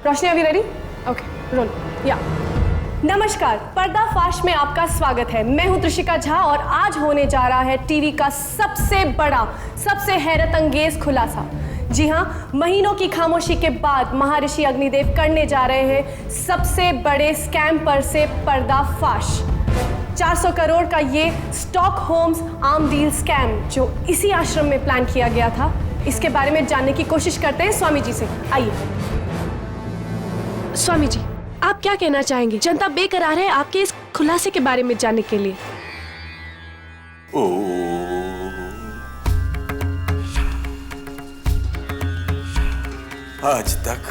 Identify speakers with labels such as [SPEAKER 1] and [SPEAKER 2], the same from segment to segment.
[SPEAKER 1] रोशनी अभी ready? Okay role या। नमस्कार, पर्दाफाश में आपका स्वागत है। मैं हूं त्रिशिका झा और आज होने जा रहा है टीवी का सबसे बड़ा, सबसे हैरत अंगेज खुलासा। जी हाँ, महीनों की खामोशी के बाद महर्षि अग्निदेव करने जा रहे हैं सबसे बड़े स्कैम पर से पर्दाफाश। 400 करोड़ का ये स्टॉकहोम्स आर्म डील स्कैम जो इसी आश्रम में प्लान किया गया था, इसके बारे में जानने की कोशिश करते हैं स्वामी जी से। आइए स्वामी जी, आप क्या कहना चाहेंगे? जनता बेकरार है आपके इस खुलासे के बारे में जानने के लिए।
[SPEAKER 2] आज तक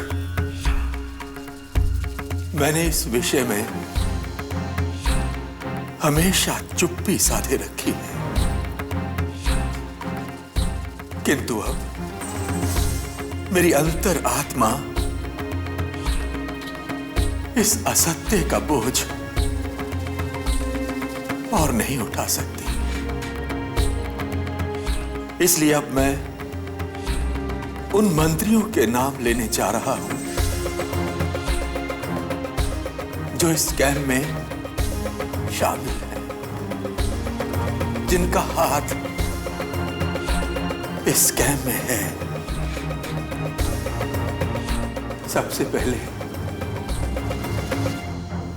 [SPEAKER 2] मैंने इस विषय में हमेशा चुप्पी साधे रखी है, किंतु अब मेरी अंतर आत्मा इस असत्य का बोझ और नहीं उठा सकती। इसलिए अब मैं उन मंत्रियों के नाम लेने जा रहा हूं जो इस स्कैम में शामिल है, जिनका हाथ इस स्कैम में है। सबसे पहले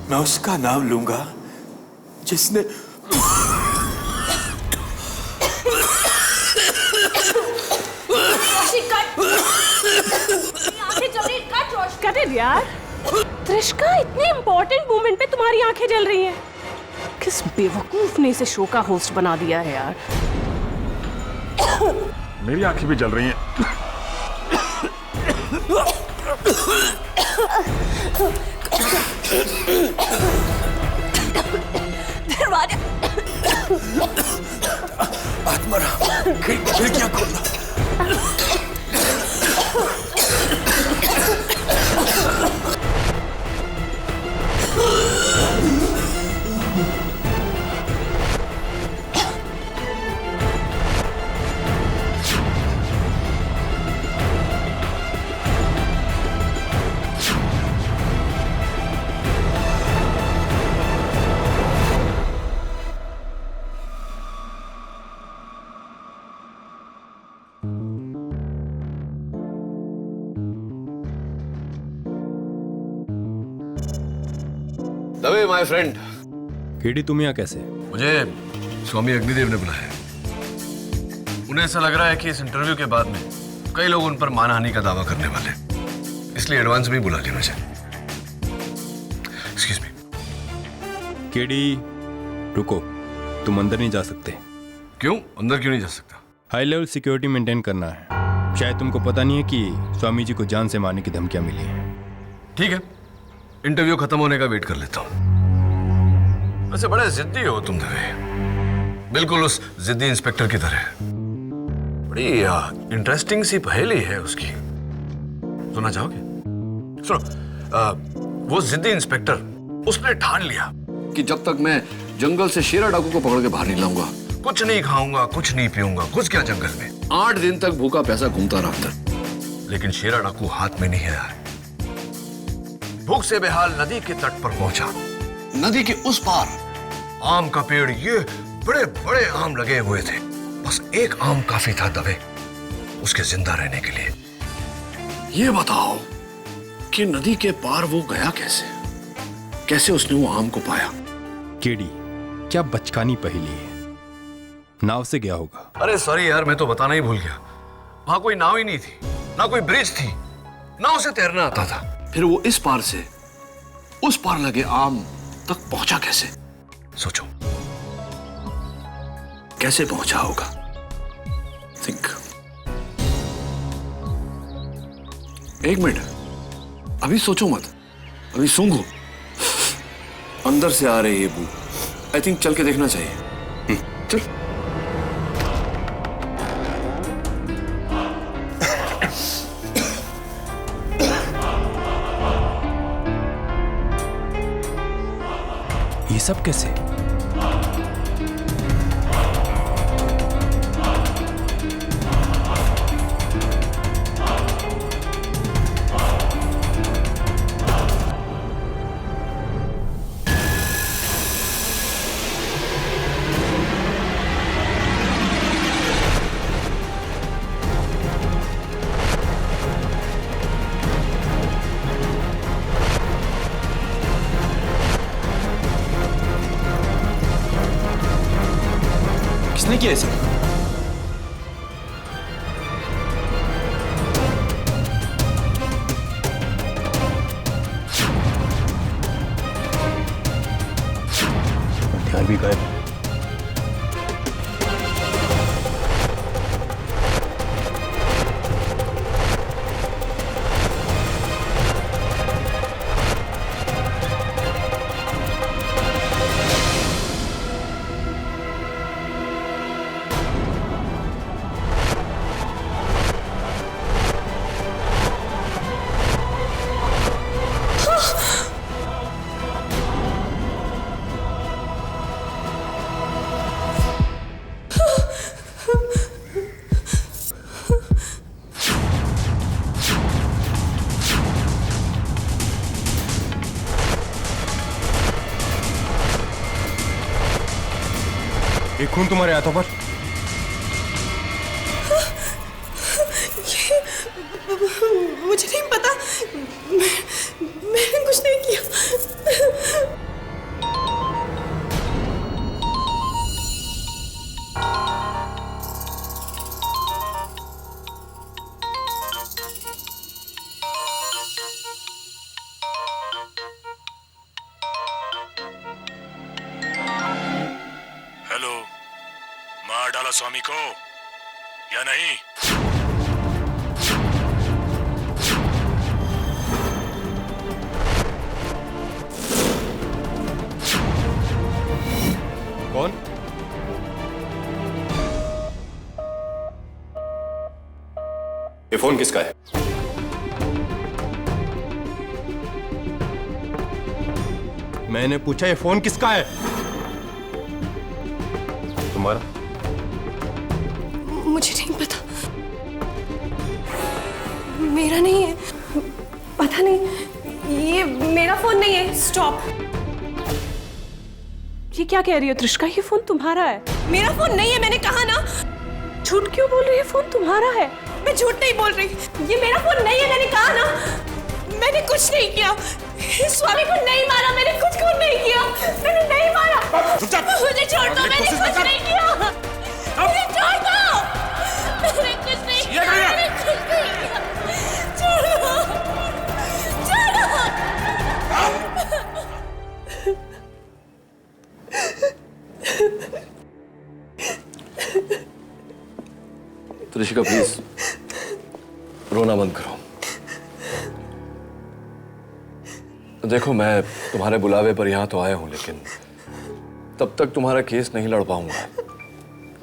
[SPEAKER 2] मैं उसका नाम लूंगा जिसने
[SPEAKER 1] यार त्रिशिका, इतने इंपॉर्टेंट मोमेंट पे तुम्हारी आंखें जल रही हैं। किस बेवकूफ ने इसे शो का होस्ट बना दिया है यार।
[SPEAKER 3] मेरी आंखें भी जल रही हैं।
[SPEAKER 1] दरवाजा
[SPEAKER 2] आत्माराम, खिड़कियां खोलना।
[SPEAKER 4] Dave my friend.
[SPEAKER 5] केडी, तुम यहाँ कैसे?
[SPEAKER 4] मुझे स्वामी अग्निदेव ने बुलाया है। उन्हें ऐसा लग रहा है कि इस इंटरव्यू के बाद में कई लोग उन पर मानहानि का दावा करने वाले, इसलिए एडवांस में बुला लिया मुझे। Excuse me.
[SPEAKER 5] केडी रुको, तुम अंदर नहीं जा सकते।
[SPEAKER 4] क्यों? अंदर क्यों नहीं जा सकता?
[SPEAKER 5] हाई लेवल सिक्योरिटी मेंटेन करना है। शायद तुमको पता नहीं है कि स्वामी जी को जान से मारने की धमकियां मिली हैं।
[SPEAKER 4] ठीक है, इंटरव्यू खत्म होने का वेट कर लेता हूं। वैसे बड़े जिद्दी हो तुम दवे, बिल्कुल उस जिद्दी इंस्पेक्टर की तरह। बड़ी इंटरेस्टिंग सी पहेली है उसकी, सुनना चाहोगे? सुनो। वो जिद्दी इंस्पेक्टर, उसने ठान लिया कि जब तक मैं जंगल से शेरा डाकू को पकड़ के बाहर नहीं लाऊंगा, कुछ नहीं खाऊंगा, कुछ नहीं पीऊंगा। कुछ क्या, जंगल में 8 दिन तक भूखा प्यासा घूमता रहा था, लेकिन शेरा डाकू हाथ में नहीं आया। भूख से बेहाल नदी के तट पर पहुंचा। नदी के उस पार आम का पेड़, ये बड़े बड़े आम लगे हुए थे। बस एक आम काफी था दबे उसके जिंदा रहने के लिए। ये बताओ कि नदी के पार वो गया कैसे? कैसे उसने वो आम को पाया?
[SPEAKER 5] केडी, क्या बचकानी पहेली है। नाव से गया होगा।
[SPEAKER 4] अरे सॉरी यार, मैं तो बताना ही भूल गया। वहां कोई नाव ही नहीं थी, ना कोई ब्रिज थी, नाव से तैरना आता था। फिर वो इस पार से उस पार लगे आम तक पहुंचा कैसे? सोचो, कैसे पहुंचा होगा? थिंक। एक मिनट, अभी सोचो मत, अभी सूंघो। अंदर से आ रही है बू। आई थिंक चल के देखना चाहिए। चल।
[SPEAKER 5] ये सब कैसे?
[SPEAKER 6] किया है सब?
[SPEAKER 5] ध्यान भी गायब। ये खून तुम्हारे हाथों पर?
[SPEAKER 7] मुझे नहीं पता, मैंने कुछ नहीं किया।
[SPEAKER 3] हेलो, मार डाला स्वामी को या नहीं?
[SPEAKER 5] कौन?
[SPEAKER 6] ये फोन किसका है?
[SPEAKER 5] मैंने पूछा ये फोन किसका है? तुम्हारा?
[SPEAKER 7] मुझे नहीं पता, मेरा नहीं है।
[SPEAKER 1] पता नहीं, ये मेरा फोन नहीं है। स्टॉप।
[SPEAKER 7] ये क्या कह रही हो त्रिषका? ये फोन तुम्हारा है। मेरा फोन नहीं है, मैंने कहा ना। झूठ क्यों बोल रही है? फोन तुम्हारा है। मैं झूठ नहीं बोल रही, ये मेरा फोन नहीं है, मैंने कहा ना। मैंने कुछ नहीं किया, स्वामी को नहीं मारा, मैंने कुछ को नहीं किया, मैंने नहीं मारा। मुझे छोड़ दो, मैंने कुछ नहीं किया, मुझे छोड़ दो, मैंने कुछ नहीं किया, मैंने कुछ नहीं किया, छोड़ो, छोड़ो।
[SPEAKER 4] त्रिशिका प्लीज रोना बंद करो। देखो, मैं तुम्हारे बुलावे पर यहां तो आया हूं, लेकिन तब तक तुम्हारा केस नहीं लड़ पाऊंगा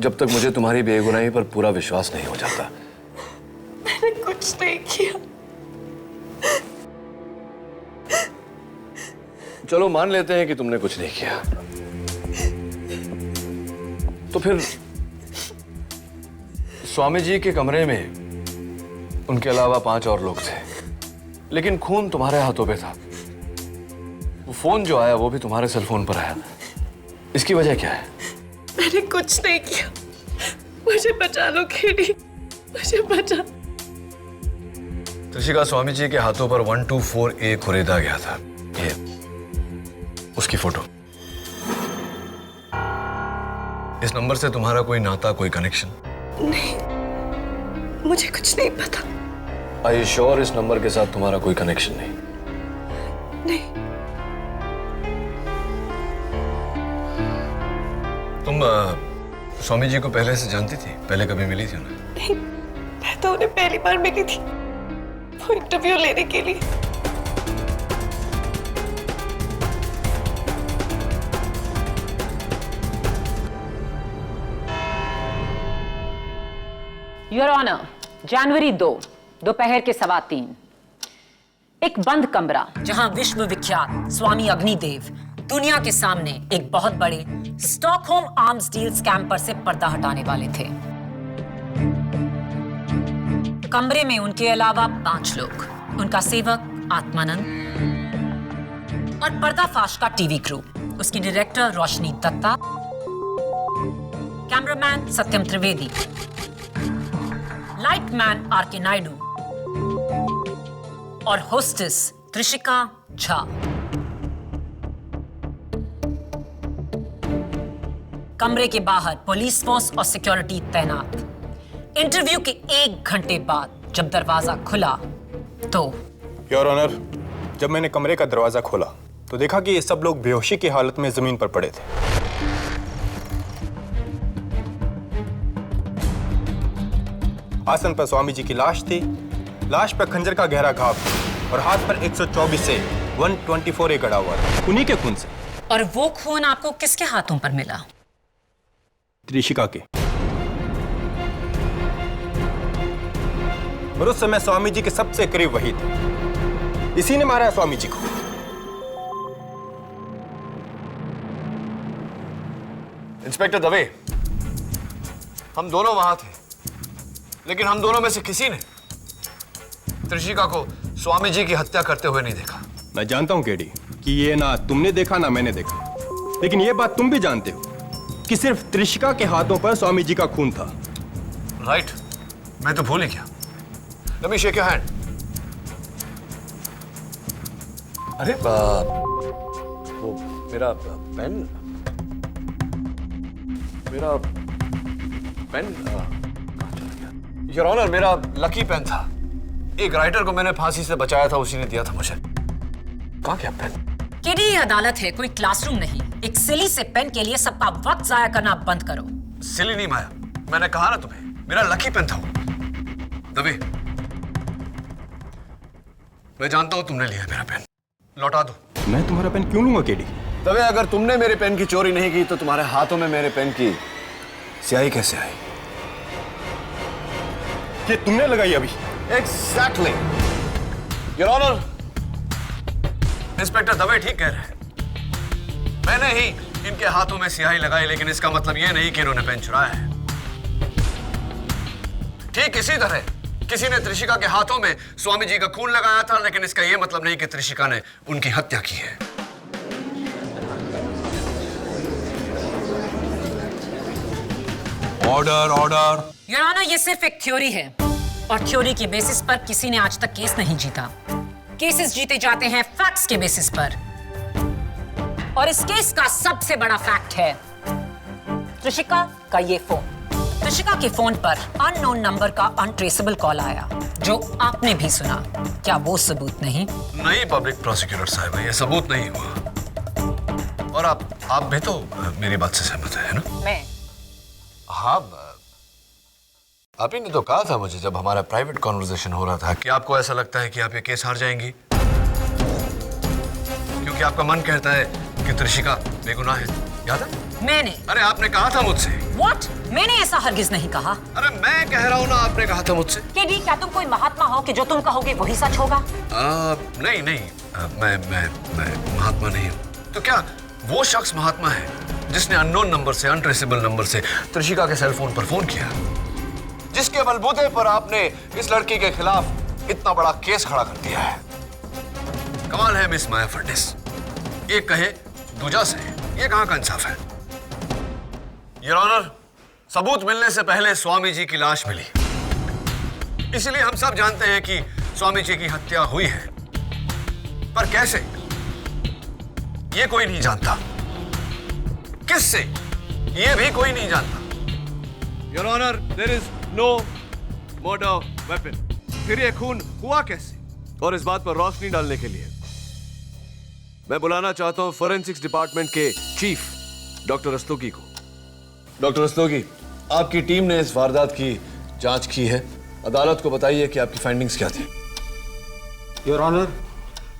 [SPEAKER 4] जब तक मुझे तुम्हारी बेगुनाही पर पूरा विश्वास नहीं हो जाता।
[SPEAKER 7] मैंने कुछ नहीं किया।
[SPEAKER 4] चलो मान लेते हैं कि तुमने कुछ नहीं किया, तो फिर स्वामी जी के कमरे में उनके अलावा 5 और लोग थे, लेकिन खून तुम्हारे हाथों पे था। वो फोन जो आया वो भी तुम्हारे सेल फोन पर आया। इसकी वजह क्या है?
[SPEAKER 7] मैंने कुछ नहीं किया, मुझे बचा लो केडी, मुझे बचा।
[SPEAKER 4] त्रिशिका, स्वामी जी के हाथों पर 124A खरीदा गया था, ये उसकी फोटो। इस नंबर से तुम्हारा कोई नाता, कोई कनेक्शन?
[SPEAKER 7] नहीं, मुझे कुछ नहीं पता।
[SPEAKER 4] Are you sure इस नंबर के साथ तुम्हारा कोई कनेक्शन नहीं?
[SPEAKER 7] नहीं।
[SPEAKER 4] तुम स्वामी जी को पहले से जानती थी? पहले कभी मिली थी उन्हें?
[SPEAKER 7] नहीं, मैं तो उन्हें पहली बार मिली थी, वो इंटरव्यू लेने के लिए।
[SPEAKER 8] योर ऑनर, जनवरी 2 दोपहर के 3:15 एक बंद कमरा जहां विश्व विख्यात स्वामी अग्निदेव दुनिया के सामने एक बहुत बड़े स्टॉकहोम आर्म्स डील स्कैम पर से पर्दा हटाने वाले थे। कमरे में उनके अलावा 5 लोग, उनका सेवक आत्मानंद और पर्दाफाश का टीवी क्रू, उसकी director Roshni Datta, cameraman Satyam Trivedi, lightman R K Naidu और होस्टेस त्रिशिका झा। कमरे के बाहर पुलिस फोर्स और सिक्योरिटी तैनात। इंटरव्यू के 1 घंटे बाद जब दरवाजा खुला तो
[SPEAKER 5] योर ऑनर, जब मैंने कमरे का दरवाजा खोला तो देखा कि ये सब लोग बेहोशी की हालत में जमीन पर पड़े थे। आसन पर स्वामी जी की लाश थी, लाश पर खंजर का गहरा घाव था और हाथ पर 124 से 124 गड़ा हुआ था, उन्हीं के खून से।
[SPEAKER 8] और वो खून आपको किसके हाथों पर मिला?
[SPEAKER 5] त्रिशिका के। और उस समय स्वामी जी के सबसे करीब वही थे, इसी ने मारा है स्वामी जी को।
[SPEAKER 4] इंस्पेक्टर दवे, हम दोनों वहां थे, लेकिन हम दोनों में से किसी ने त्रिशिका को स्वामी जी की हत्या करते हुए नहीं देखा।
[SPEAKER 5] मैं जानता हूं केडी कि ये ना तुमने देखा ना मैंने देखा, लेकिन ये बात तुम भी जानते हो कि सिर्फ त्रिशिका के हाथों पर स्वामी जी का खून था।
[SPEAKER 4] राइट, मैं तो भूल ही गया। Let me shake your hand. अरे वो मेरा पेन योर ऑनर, मेरा लकी पेन था। एक राइटर को मैंने फांसी से बचाया था, उसी ने दिया था मुझे। कहाँ गया पेन?
[SPEAKER 8] केडी, ये अदालत है, कोई क्लासरूम नहीं। एक सिली से पेन के लिए सबका वक्त जाया करना बंद करो।
[SPEAKER 4] सिली नहीं माया, मैंने कहा ना तुम्हें, मेरा लकी पेन था वो। दबे, मैं जानता हूं तुमने लिया मेरा पेन, लौटा दो।
[SPEAKER 5] मैं तुम्हारा पेन क्यों लूंगा केडी?
[SPEAKER 4] दबे, अगर तुमने मेरे पेन की चोरी नहीं की तो तुम्हारे हाथों में मेरे पेन की स्याही कैसे आई?
[SPEAKER 5] ये तुमने लगाई अभी?
[SPEAKER 4] Exactly your honour. Inspector Dave ठीक कह रहे हैं, मैंने ही इनके हाथों में स्याही लगाई, लेकिन इसका मतलब यह नहीं कि इन्होंने पेन चुराया है। ठीक इसी तरह किसी ने त्रिशिका के हाथों में स्वामी जी का खून लगाया था, लेकिन इसका यह मतलब नहीं कि त्रिशिका ने उनकी हत्या की है।
[SPEAKER 2] Order order.
[SPEAKER 8] योर ऑनर, ये सिर्फ एक थ्योरी है और थ्योरी के बेसिस पर किसी ने आज तक केस नहीं जीता। केसेस जीते जाते हैं फैक्ट्स के बेसिस पर, और इस केस का सबसे बड़ा फैक्ट है त्रिशिका का ये फोन। त्रिशिका के फोन पर अननोन नंबर का अनट्रेसेबल कॉल आया, जो आपने भी सुना। क्या वो सबूत नहीं?
[SPEAKER 4] नहीं पब्लिक प्रोसिक्यूटर साहब, ये सबूत नहीं हुआ। और आप भी तो मेरी बात से सहमत है ना?
[SPEAKER 8] मैं?
[SPEAKER 4] हाँ, आप ही ने तो कहा था मुझे जब हमारा प्राइवेट कॉन्वर्सेशन हो रहा था कि आपको ऐसा लगता है कि आप ये केस हार जाएंगी, क्योंकि आपका मन कहता है कि त्रिशिका बेगुनाह है। याद है?
[SPEAKER 8] मैंने?
[SPEAKER 4] अरे आपने कहा था मुझसे।
[SPEAKER 8] What? मैंने ऐसा हरगिज नहीं कहा।
[SPEAKER 4] अरे मैं कह रहा हूँ ना, आपने कहा था मुझसे।
[SPEAKER 8] केडी, क्या तुम कोई महात्मा हो कि जो तुम कहोगे वही सच होगा?
[SPEAKER 4] नहीं नहीं, मैं महात्मा नहीं हूँ। तो क्या वो शख्स महात्मा है जिसने अननोन नंबर से, अनट्रेसेबल नंबर से त्रिशिका के सेल फोन पर फोन किया, जिसके बलबूते पर आपने इस लड़की के खिलाफ इतना बड़ा केस खड़ा कर दिया है? कमाल है मिस माया फर्निस, एक कहे दूजा से, ये कहां का इंसाफ है? योर ऑनर, सबूत मिलने से पहले स्वामी जी की लाश मिली, इसलिए हम सब जानते हैं कि स्वामी जी की हत्या हुई है, पर कैसे ये कोई नहीं जानता, किससे ये भी कोई नहीं जानता। Your honour, there is no murder weapon. फिर ये खून हुआ कैसे? और इस बात पर रोशनी डालने के लिए मैं बुलाना चाहता हूं फोरेंसिक्स डिपार्टमेंट के चीफ डॉक्टर रस्तोगी को। डॉक्टर रस्तोगी, आपकी टीम ने इस वारदात की जांच की है, अदालत को बताइए कि आपकी फाइंडिंग्स क्या थी।
[SPEAKER 9] योर ऑनर,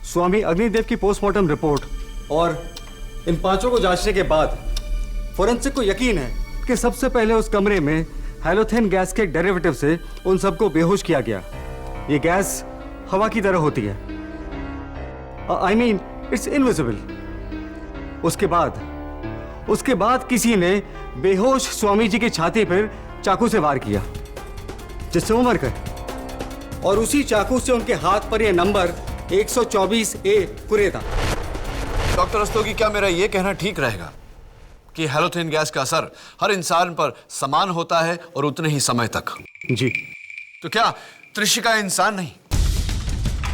[SPEAKER 9] स्वामी अग्निदेव की पोस्टमार्टम रिपोर्ट और इन पांचों को जांचने के बाद फोरेंसिक को यकीन है कि सबसे पहले उस कमरे में हैलोथेन गैस के डेरिवेटिव से उन सबको बेहोश किया गया। ये गैस हवा की तरह होती है, आई मीन इट्स इनविजिबल। उसके बाद किसी ने बेहोश स्वामी जी की छाती पर चाकू से वार किया, जिससे वो मर गए, और उसी चाकू से उनके हाथ पर यह नंबर 124A कुरे था।
[SPEAKER 4] डॉक्टर रस्तोगी, क्या मेरा यह कहना ठीक रहेगा कि हैलोथेन गैस का असर हर इंसान पर समान होता है और उतने ही समय तक?
[SPEAKER 9] जी।
[SPEAKER 4] तो क्या त्रिशिका इंसान नहीं?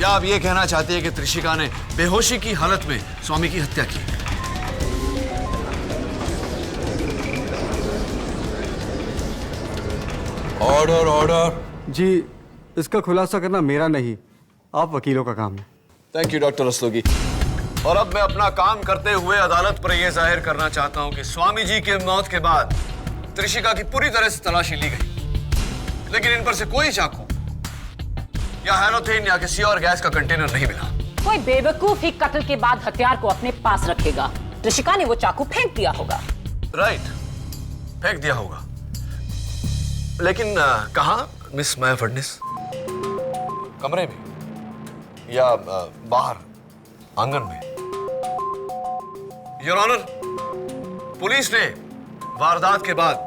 [SPEAKER 4] या आप ये कहना चाहते हैं कि त्रिशिका ने बेहोशी की हालत में स्वामी की हत्या की?
[SPEAKER 2] Order order.
[SPEAKER 9] जी, इसका खुलासा करना मेरा नहीं, आप वकीलों का काम है।
[SPEAKER 4] Thank you doctor Rastogi. और अब मैं अपना काम करते हुए अदालत पर यह जाहिर करना चाहता हूं कि स्वामी जी के मौत के बाद त्रिशिका की पूरी तरह से तलाशी ली गई, लेकिन इन पर से कोई चाकू या हैलोथेन या किसी और गैस का कंटेनर नहीं मिला।
[SPEAKER 8] कोई बेवकूफ ही कत्ल के बाद हथियार को अपने पास रखेगा। त्रिशिका ने वो चाकू फेंक दिया होगा।
[SPEAKER 4] राइट, फेंक दिया होगा, लेकिन कहां मिस माया फडनिस? कमरे में या बाहर आंगन में? योर ऑनर, पुलिस ने वारदात के बाद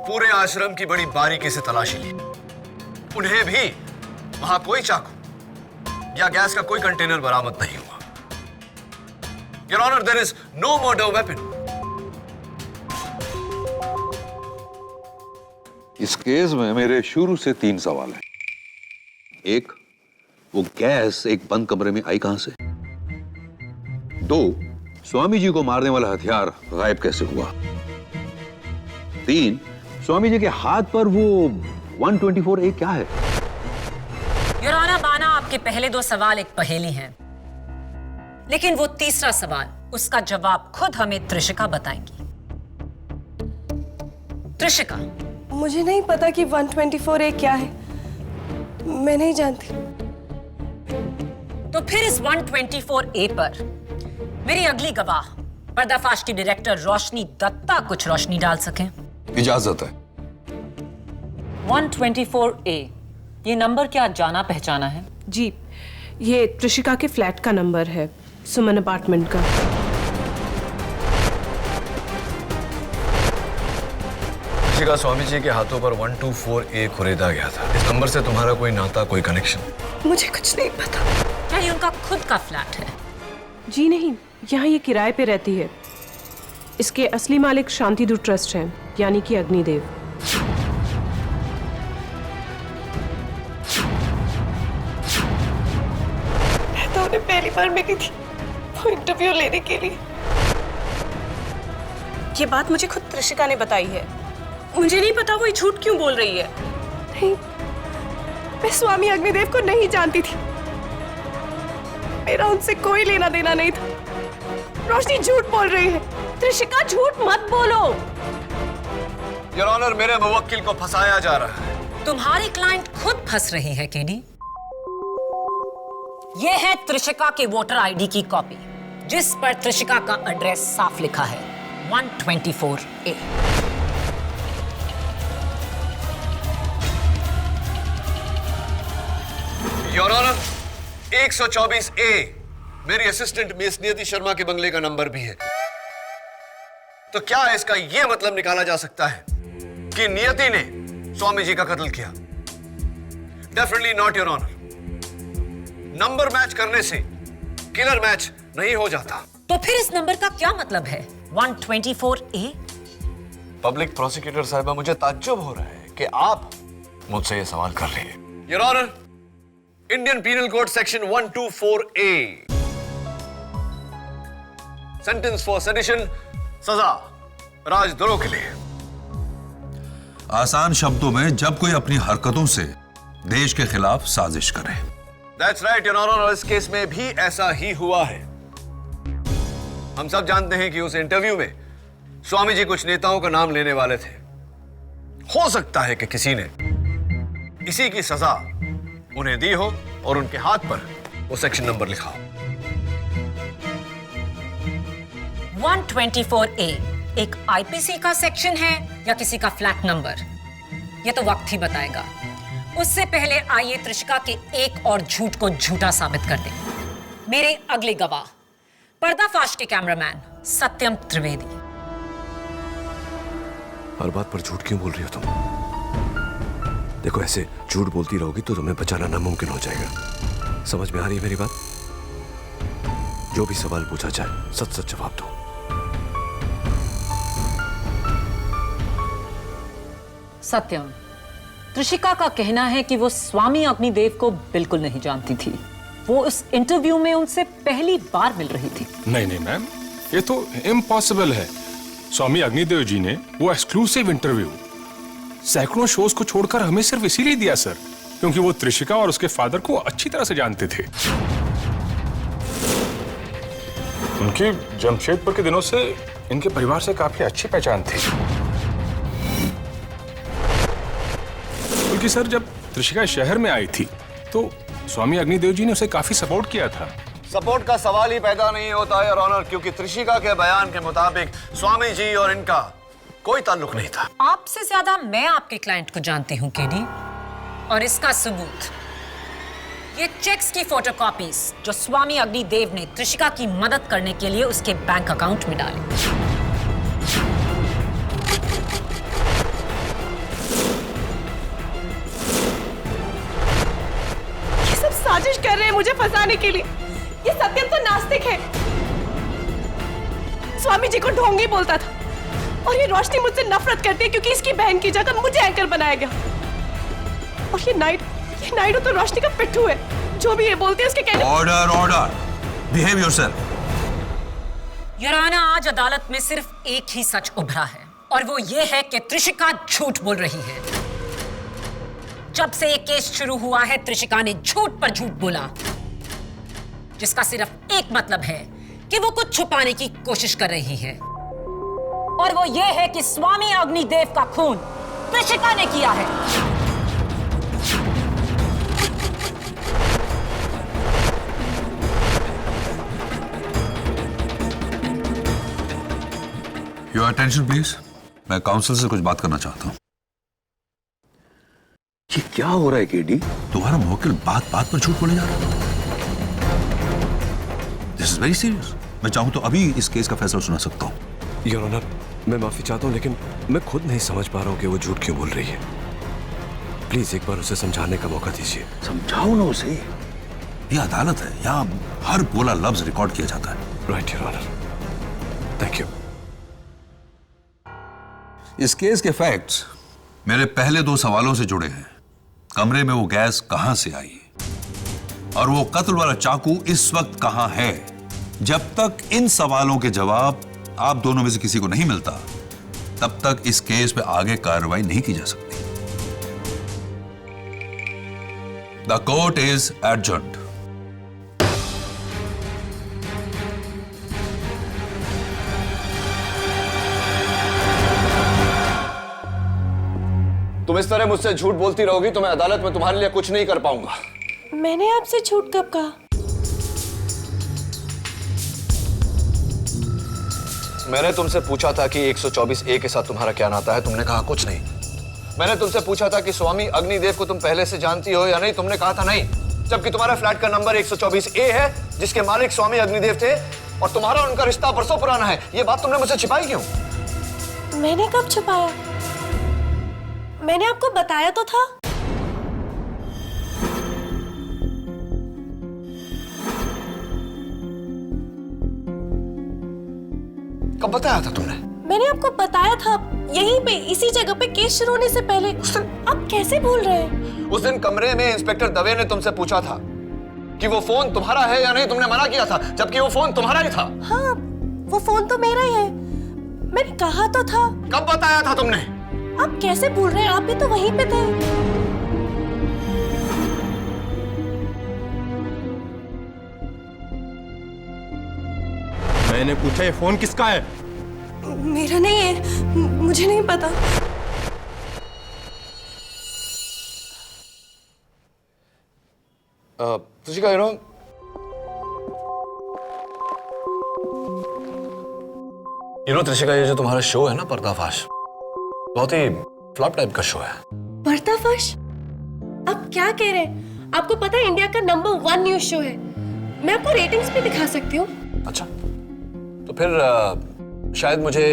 [SPEAKER 4] पूरे आश्रम की बड़ी बारीकी से तलाशी ली। उन्हें भी वहां कोई चाकू या गैस का कोई कंटेनर बरामद नहीं हुआ। Your honour, there is no murder weapon.
[SPEAKER 10] इस केस में मेरे शुरू से 3 सवाल हैं। एक, वो गैस एक बंद कमरे में आई कहां से? 2, स्वामी जी को मारने वाला हथियार गायब कैसे हुआ? 3, स्वामी जी के हाथ पर वो 124A क्या है?
[SPEAKER 8] योर ऑनर, माना आपके पहले 2 सवाल एक पहेली हैं, लेकिन वो तीसरा सवाल, उसका जवाब खुद हमें त्रिशिका बताएंगी। त्रिशिका,
[SPEAKER 1] मुझे नहीं पता कि 124A क्या है, मैं नहीं जानती।
[SPEAKER 8] तो फिर इस 124A पर मेरी अगली गवाह पर्दाफाश की डायरेक्टर रोशनी दत्ता कुछ रोशनी डाल सकें?
[SPEAKER 10] इजाजत है।
[SPEAKER 8] 124A, ये नंबर क्या जाना पहचाना है?
[SPEAKER 7] जी, ये त्रिशिका के फ्लैट का नंबर है, सुमन अपार्टमेंट का।
[SPEAKER 4] त्रिशिका स्वामी जी के हाथों पर 124A खुरेदा गया था। इस नंबर से तुम्हारा कोई नाता, कोई कनेक्शन?
[SPEAKER 1] मुझे कुछ नहीं पता।
[SPEAKER 8] क्या ये उनका खुद का फ्लैट है?
[SPEAKER 7] जी नहीं, यहाँ ये किराए पे रहती है। इसके असली मालिक शांतिदूत ट्रस्ट हैं, यानी कि अग्निदेव।
[SPEAKER 1] मैं तो उन्हें पहली बार मिली थी वो इंटरव्यू लेने के लिए।
[SPEAKER 7] ये बात मुझे खुद त्रिशिका ने बताई है। मुझे नहीं पता वो ये झूठ क्यों बोल रही है।
[SPEAKER 1] नहीं, मैं स्वामी अग्निदेव को नहीं जानती थी, मेरा उनसे कोई लेना देना नहीं था। रोशनी झूठ बोल रही है।
[SPEAKER 7] त्रिशिका, झूठ मत बोलो।
[SPEAKER 4] योर ऑनर, मेरे मुवक्किल को फंसाया जा रहा है।
[SPEAKER 8] तुम्हारी क्लाइंट खुद फंस रही है केडी। ये है त्रिशिका के वोटर आईडी की कॉपी, जिस पर त्रिशिका का एड्रेस साफ लिखा है, 124A।
[SPEAKER 4] योर ऑनर, 124A मेरी असिस्टेंट मिस नियति शर्मा के बंगले का नंबर भी है। तो क्या इसका यह मतलब निकाला जा सकता है कि नियति ने स्वामी जी का कत्ल किया? Definitely not your honour. Number match करने से किलर मैच नहीं हो जाता।
[SPEAKER 8] तो फिर इस नंबर का क्या मतलब है, 124A?
[SPEAKER 4] पब्लिक प्रोसिक्यूटर साहिबा, मुझे ताज्जुब हो रहा है कि आप मुझसे यह सवाल कर रहे हैं। Your honour, Indian penal code section 124A, sentence for sedition, सजा राजद्रोह के लिए।
[SPEAKER 10] आसान शब्दों में, जब कोई अपनी हरकतों से देश के खिलाफ साजिश करे।
[SPEAKER 4] That's right, योर ऑनर, और इस केस में भी ऐसा ही हुआ है। हम सब जानते हैं कि उस इंटरव्यू में स्वामी जी कुछ नेताओं का नाम लेने वाले थे। हो सकता है कि किसी ने इसी की सजा उन्हें दी हो और उनके हाथ पर वो सेक्शन नंबर लिखा हो।
[SPEAKER 8] 124A एक आईपीसी का सेक्शन है या किसी का फ्लैट नंबर, ये तो वक्त ही बताएगा। उससे पहले आइए त्रिशिका के एक और झूठ को झूठा साबित कर दें। मेरे अगले गवाह पर्दाफाश के कैमरामैन सत्यम त्रिवेदी।
[SPEAKER 6] हर बात पर झूठ क्यों बोल रही हो तुम? देखो, ऐसे झूठ बोलती रहोगी तो तुम्हें बचाना नामुमकिन हो जाएगा। समझ में आ रही है मेरी बात? जो भी सवाल पूछा जाए सच सच जवाब दो।
[SPEAKER 8] सत्यम, त्रिशिका का कहना है कि वो स्वामी अग्निदेव को बिल्कुल नहीं जानती थी। वो इस इंटरव्यू में उनसे पहली बार मिल रही थी।
[SPEAKER 3] नहीं नहीं मैम, ये तो इम्पॉसिबल है। स्वामी अग्निदेव जी ने वो एक्सक्लूसिव इंटरव्यू
[SPEAKER 11] सैकड़ों शोज को छोड़कर हमें सिर्फ इसीलिए दिया सर क्योंकि वो त्रिशिका और उसके फादर को अच्छी तरह से जानते थे। उनकी जमशेदपुर के दिनों से इनके परिवार से काफी अच्छी पहचान थी। बल्कि सर जब त्रिशिका शहर में आई थी तो स्वामी अग्निदेव जी ने उसे काफी सपोर्ट किया था।
[SPEAKER 4] सपोर्ट का सवाल ही पैदा नहीं होता है, योर ऑनर, क्योंकि त्रिशिका के बयान के मुताबिक स्वामी जी और इनका कोई ताल्लुक नहीं था।
[SPEAKER 8] आपसे ज्यादा मैं आपके क्लाइंट को जानती हूँ केडी, और इसका सबूत ये चेक्स की फोटोकॉपीज जो स्वामी अग्निदेव ने त्रिशिका की मदद करने के लिए उसके बैंक अकाउंट में डाली।
[SPEAKER 7] ये सब साजिश कर रहे हैं मुझे फंसाने के लिए। ये सत्यम तो नास्तिक है, स्वामी जी को ढोंगी बोलता था, और ये रोशनी मुझसे नफरत करती है क्योंकि इसकी बहन की जगह मुझे एंकर बनाया गया। और ये नायडू तो रोशनी का पिट्ठू है, जो भी ये बोलते हैं उसके कहने।
[SPEAKER 10] Order order, behave yourself.
[SPEAKER 8] Your honour, आज अदालत में सिर्फ एक ही सच उभरा है और वो ये है कि त्रिशिका झूठ बोल रही है। जब से ये केस शुरू हुआ है त्रिशिका ने झूठ पर झूठ बोला, जिसका सिर्फ एक मतलब है कि वो कुछ छुपाने की कोशिश कर रही है, और वो ये है कि स्वामी अग्निदेव का खून त्रिशिका ने किया है।
[SPEAKER 10] योर अटेंशन प्लीज, मैं काउंसिल से कुछ बात करना चाहता हूं।
[SPEAKER 4] ये क्या हो रहा है केडी?
[SPEAKER 10] तुम्हारा मुवक्किल बात बात पर झूठ बोले जा रहा है। This is very serious. मैं चाहूं तो अभी इस केस का फैसला सुना सकता हूं।
[SPEAKER 6] योर ऑनर, मैं माफी चाहता हूं लेकिन मैं खुद नहीं समझ पा रहा हूं कि वो झूठ क्यों बोल रही है। प्लीज एक बार उसे समझाने का मौका दीजिए।
[SPEAKER 4] समझाओ ना उसे।
[SPEAKER 10] ये अदालत है, यहाँ हर बोला लफ्ज रिकॉर्ड किया जाता है।
[SPEAKER 6] Right your honour, thank you.
[SPEAKER 10] इस केस के फैक्ट्स मेरे पहले 2 सवालों से जुड़े हैं। कमरे में वो गैस कहां से आई और वो कत्ल वाला चाकू इस वक्त कहां है। जब तक इन सवालों के जवाब आप दोनों में से किसी को नहीं मिलता, तब तक इस केस पे आगे कार्रवाई नहीं की जा सकती। The court is adjourned.
[SPEAKER 4] तुम इस तरह मुझसे झूठ बोलती रहोगी तो मैं अदालत में तुम्हारे लिए कुछ नहीं कर पाऊंगा।
[SPEAKER 7] मैंने आपसे झूठ कब कहा?
[SPEAKER 4] मैंने तुमसे पूछा था कि 124A के साथ तुम्हारा क्या नाता है, तुमने कहा कुछ नहीं। मैंने तुमसे पूछा था कि स्वामी अग्निदेव को तुम पहले से जानती हो या नहीं, तुमने कहा था नहीं। जबकि तुम्हारा फ्लैट का नंबर 124A है, जिसके मालिक स्वामी अग्निदेव थे, और तुम्हारा उनका रिश्ता बरसों पुराना है। ये बात तुमने मुझसे छिपाई क्यों?
[SPEAKER 7] मैंने कब छुपाया? मैंने आपको बताया तो था।
[SPEAKER 4] कब बताया था तुमने?
[SPEAKER 7] मैंने आपको बताया था, यहीं पे इसी जगह पे केस शुरू होने से पहले। आप कैसे भूल रहे हैं?
[SPEAKER 4] उस दिन कमरे में इंस्पेक्टर दवे ने तुमसे पूछा था कि वो फोन तुम्हारा है या नहीं, तुमने मना किया था, जबकि वो फोन तुम्हारा ही था।
[SPEAKER 7] हाँ, वो फोन तो मेरा ही है, मैंने कहा तो था।
[SPEAKER 4] कब बताया था तुमने?
[SPEAKER 7] आप कैसे भूल रहे हैं? आप भी तो वहीं पे थे।
[SPEAKER 5] मैंने पूछा ये फोन किसका है?
[SPEAKER 7] मेरा नहीं है, मुझे नहीं पता।
[SPEAKER 4] त्रिशिका, त्रिशिका, ये जो तुम्हारा शो है ना पर्दाफाश, बहुत ही फ्लॉप टाइप का शो है।
[SPEAKER 7] पर्दाफाश? आप क्या कह रहे हैं? आपको पता है इंडिया का नंबर 1 न्यूज शो है। मैं आपको रेटिंग्स भी दिखा सकती हूँ।
[SPEAKER 4] अच्छा, तो फिर शायद मुझे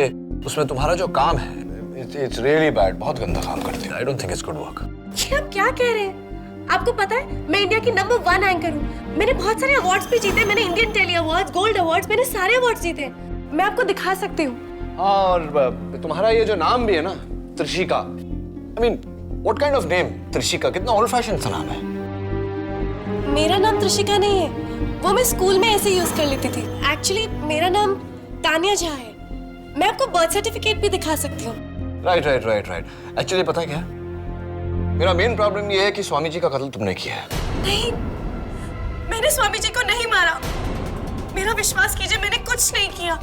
[SPEAKER 4] उसमें तुम्हारा जो काम है, इट्स रियली बैड, बहुत गंदा काम करती है। I don't think it's good work.
[SPEAKER 7] ये आप क्या कह रहे हैं? आपको पता है मैं इंडिया की नंबर 1 एंकर हूँ। मैंने बहुत सारे अवार्ड्स भी जीते। मैंने Indian tele awards, gold awards, मैंने सारे अवार्ड्स जीते। मैं आपको दिखा सकती हूँ।
[SPEAKER 4] और तुम्हारा ये जो नाम भी है ना, Trishika, I mean what kind of name? Trishika कितना ओल्ड फैशन सा नाम है।
[SPEAKER 7] मेरा नाम त्रिशिका नहीं है, वो मैं स्कूल में ऐसे यूज कर लेती थी। एक्चुअली मेरा नाम तानिया झा है। मैं आपको बर्थ सर्टिफिकेट भी दिखा सकती हूँ।
[SPEAKER 4] Right right right right. Actually पता है क्या, मेरा मेन प्रॉब्लम ये है कि स्वामी जी का कत्ल तुमने किया है।
[SPEAKER 7] नहीं, मैंने स्वामी जी को नहीं मारा। मेरा विश्वास कीजिए, मैंने कुछ नहीं किया।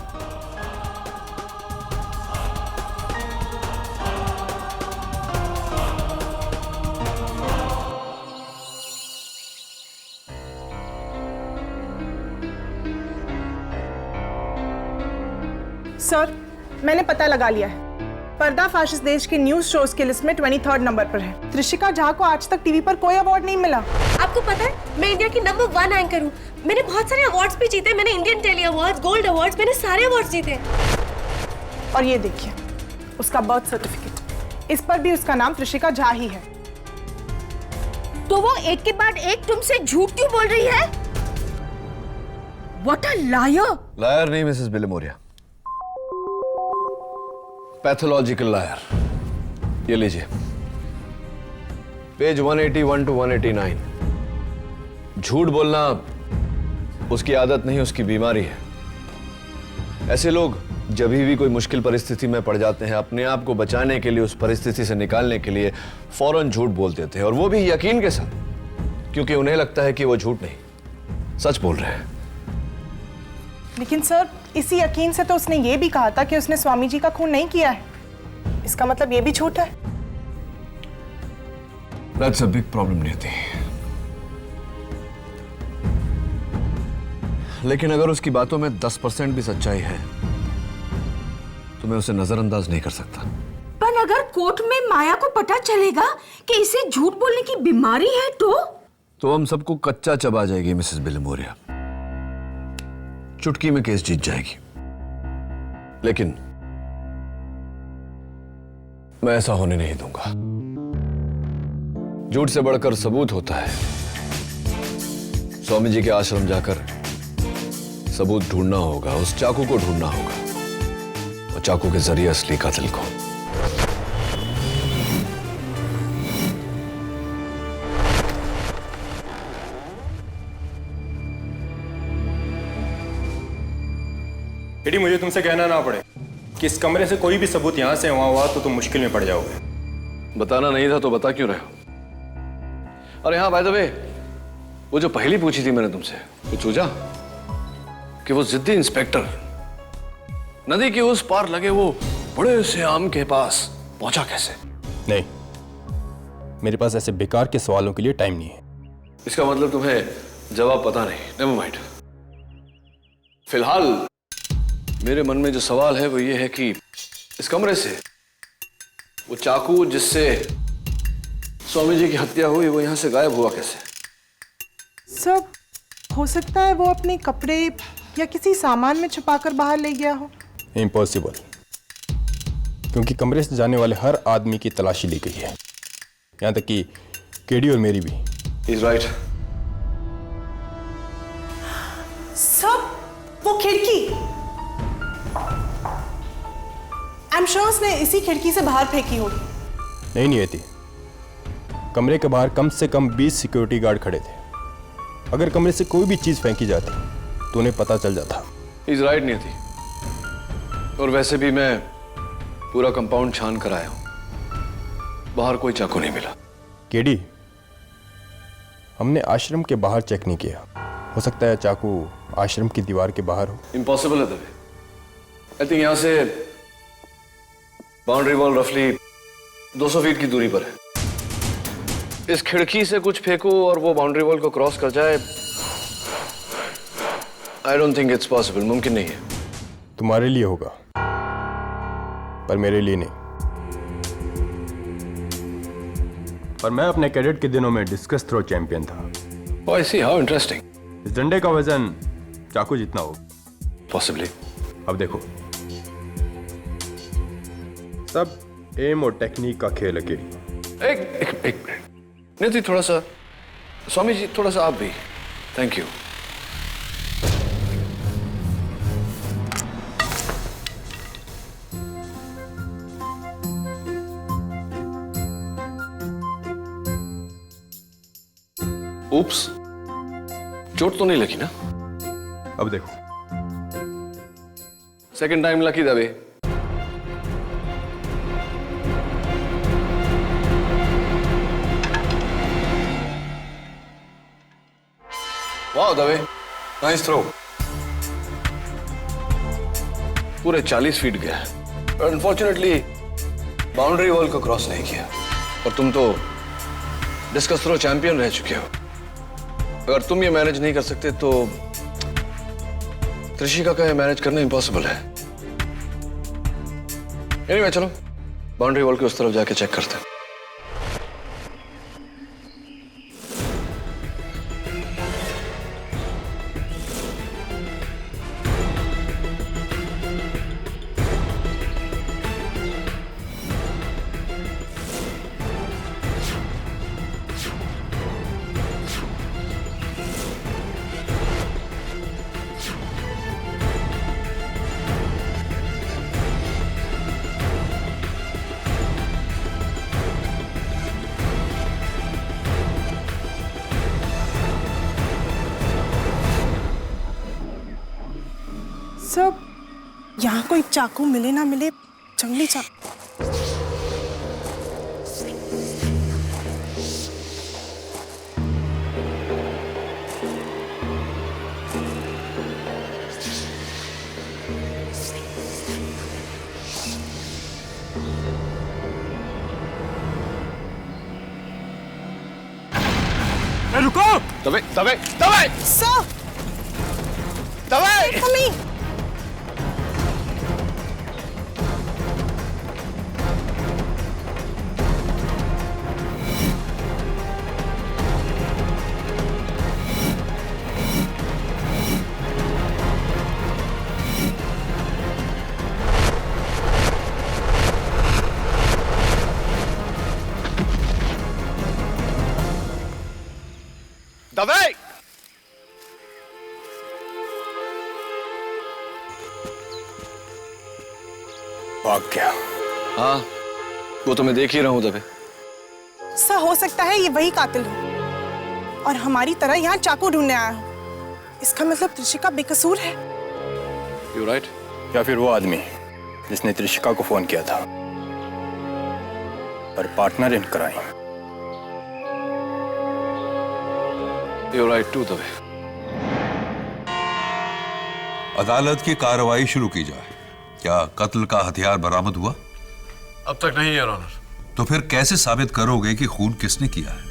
[SPEAKER 12] सर, मैंने पता लगा लिया है। पर्दाफाश इस देश के न्यूज शोज की लिस्ट में 23rd नंबर पर है। त्रिशिका झा को आज तक टीवी पर कोई अवार्ड नहीं मिला।
[SPEAKER 1] आपको पता है, मैं इंडिया की नंबर 1 एंकर हूँ। मैंने बहुत सारे अवार्ड्स भी जीते। मैंने Indian tele awards, gold awards, मैंने सारे अवार्ड्स जीते।
[SPEAKER 12] और ये देखिए, उसका बर्थ सर्टिफिकेट, इस पर भी उसका नाम त्रिशिका झा ही है।
[SPEAKER 1] तो वो एक के बाद एक तुमसे झूठ क्यों बोल रही है? What a liar!
[SPEAKER 4] लायर नहीं मिसेस बिलेमोरिया, पैथोलॉजिकल लायर। ये लीजिए, पेज 181 to 189। झूठ बोलना उसकी आदत नहीं, उसकी बीमारी है। ऐसे लोग जब भी कोई मुश्किल परिस्थिति में पड़ जाते हैं, अपने आप को बचाने के लिए, उस परिस्थिति से निकालने के लिए फौरन झूठ बोल देते हैं, और वो भी यकीन के साथ, क्योंकि उन्हें लगता है कि वो झूठ नहीं, सच बोल रहे हैं।
[SPEAKER 12] लेकिन सर, इसी यकीन से तो उसने ये भी कहा था कि उसने स्वामी जी का खून नहीं किया है। इसका मतलब ये भी झूठ है।
[SPEAKER 4] That's a big problem, नियति। लेकिन अगर उसकी बातों में 10% भी सच्चाई है तो मैं उसे नजरअंदाज नहीं कर सकता।
[SPEAKER 7] पर अगर कोर्ट में माया को पता चलेगा कि इसे झूठ बोलने की बीमारी है तो
[SPEAKER 4] हम सबको कच्चा चबा जाएगी मिसेस बिलेमोरिया। चुटकी में केस जीत जाएगी। लेकिन मैं ऐसा होने नहीं दूंगा। झूठ से बढ़कर सबूत होता है। स्वामी जी के आश्रम जाकर सबूत ढूंढना होगा, उस चाकू को ढूंढना होगा, और चाकू के जरिए असली कातिल को।
[SPEAKER 5] बेटी, मुझे तुमसे कहना ना पड़े कि इस कमरे से कोई भी सबूत यहां से वहां हुआ तो तुम मुश्किल में पड़ जाओगे।
[SPEAKER 4] बताना नहीं था तो बता क्यों रहे हो? अरे हाँ, बाय द वे, वो जो पहली पूछी थी मैंने तुमसे, कुछ सूझा कि वो जिद्दी इंस्पेक्टर नदी के उस पार लगे वो बड़े से आम के पास पहुंचा कैसे?
[SPEAKER 5] नहीं, मेरे पास ऐसे बेकार के सवालों के लिए टाइम नहीं है।
[SPEAKER 4] इसका मतलब तुम्हें जवाब पता नहीं। Never mind. फिलहाल मेरे मन में जो सवाल है वो ये है कि इस कमरे से वो चाकू जिससे स्वामी जी की हत्या हुई वो यहां से गायब हुआ कैसे?
[SPEAKER 12] सर, हो सकता है वो अपने कपड़े या किसी सामान में छुपाकर बाहर ले गया हो।
[SPEAKER 5] इम्पॉसिबल, क्योंकि कमरे से जाने वाले हर आदमी की तलाशी ली गई है, यहां तक कि केडी और मेरी भी।
[SPEAKER 4] He's right.
[SPEAKER 12] सर, वो खिड़की, आई एम श्योर उसने इसी खिड़की से बाहर फेंकी होगी।
[SPEAKER 5] नहीं थी। कमरे के बाहर कम से कम 20 सिक्योरिटी गार्ड खड़े थे। अगर कमरे से कोई भी चीज फेंकी जाती तो उन्हें पता चल जाता।
[SPEAKER 4] He's right, नहीं थी। और वैसे भी मैं पूरा कंपाउंड छान कर आया हूं, बाहर कोई चाकू नहीं मिला।
[SPEAKER 5] केडी, हमने आश्रम के बाहर चेक नहीं किया। हो सकता है चाकू आश्रम की दीवार के बाहर हो।
[SPEAKER 4] इम्पॉसिबल है दबे। आई थिंक यहां से बाउंड्री वॉल रफली 200 फीट की दूरी पर है। इस खिड़की से कुछ फेंको और वो बाउंड्री वॉल को क्रॉस कर जाए, I don't think it's possible. मुमकिन नहीं है।
[SPEAKER 5] तुम्हारे लिए होगा, पर मेरे लिए नहीं। और मैं अपने कैडेट के दिनों में डिस्कस थ्रो चैंपियन था।
[SPEAKER 4] Oh, I see. How interesting.
[SPEAKER 5] इस डंडे का वजन चाकू जितना हो।
[SPEAKER 4] Possibly.
[SPEAKER 5] अब देखो, सब एम और टेक्निक का खेल है केडी।
[SPEAKER 4] एक मिनट। नहीं, थोड़ा सा, स्वामी जी थोड़ा सा आप भी। Thank you. Oops. चोट तो नहीं लगी ना?
[SPEAKER 5] अब देखो,
[SPEAKER 4] सेकंड टाइम लकी दबे। वाह दवे, नाइस थ्रो। पूरे 40 फीट गया। अनफॉर्चुनेटली बाउंड्री वॉल को क्रॉस नहीं किया। और तुम तो डिस्कस थ्रो चैंपियन रह चुके हो। अगर तुम ये मैनेज नहीं कर सकते तो त्रिशिका का ये मैनेज करना इम्पॉसिबल है। एनीवे चलो बाउंड्री वॉल के उस तरफ जाके चेक करते हैं।
[SPEAKER 12] सब यहाँ कोई चाकू मिले ना मिले, जंगली चाकू।
[SPEAKER 9] रुको!
[SPEAKER 4] दवे, दवे, दवे!
[SPEAKER 12] सर!
[SPEAKER 4] दवे!
[SPEAKER 12] मम्मी!
[SPEAKER 4] दवे!
[SPEAKER 5] भाग गया।
[SPEAKER 4] हाँ, वो तो मैं देख ही रहा हूं दवे।
[SPEAKER 12] सर हो सकता है ये वही कातिल हो और हमारी तरह यहाँ चाकू ढूंढने आया हो। इसका मतलब त्रिशिका बेकसूर है।
[SPEAKER 4] You right.
[SPEAKER 5] या फिर वो आदमी जिसने त्रिशिका को फोन किया था पर partner in crime.
[SPEAKER 4] You right to Dave.
[SPEAKER 10] अदालत की कार्रवाई शुरू की जाए। क्या कत्ल का हथियार बरामद हुआ?
[SPEAKER 4] अब तक नहीं योर ऑनर।
[SPEAKER 10] तो फिर कैसे साबित करोगे कि खून किसने किया है?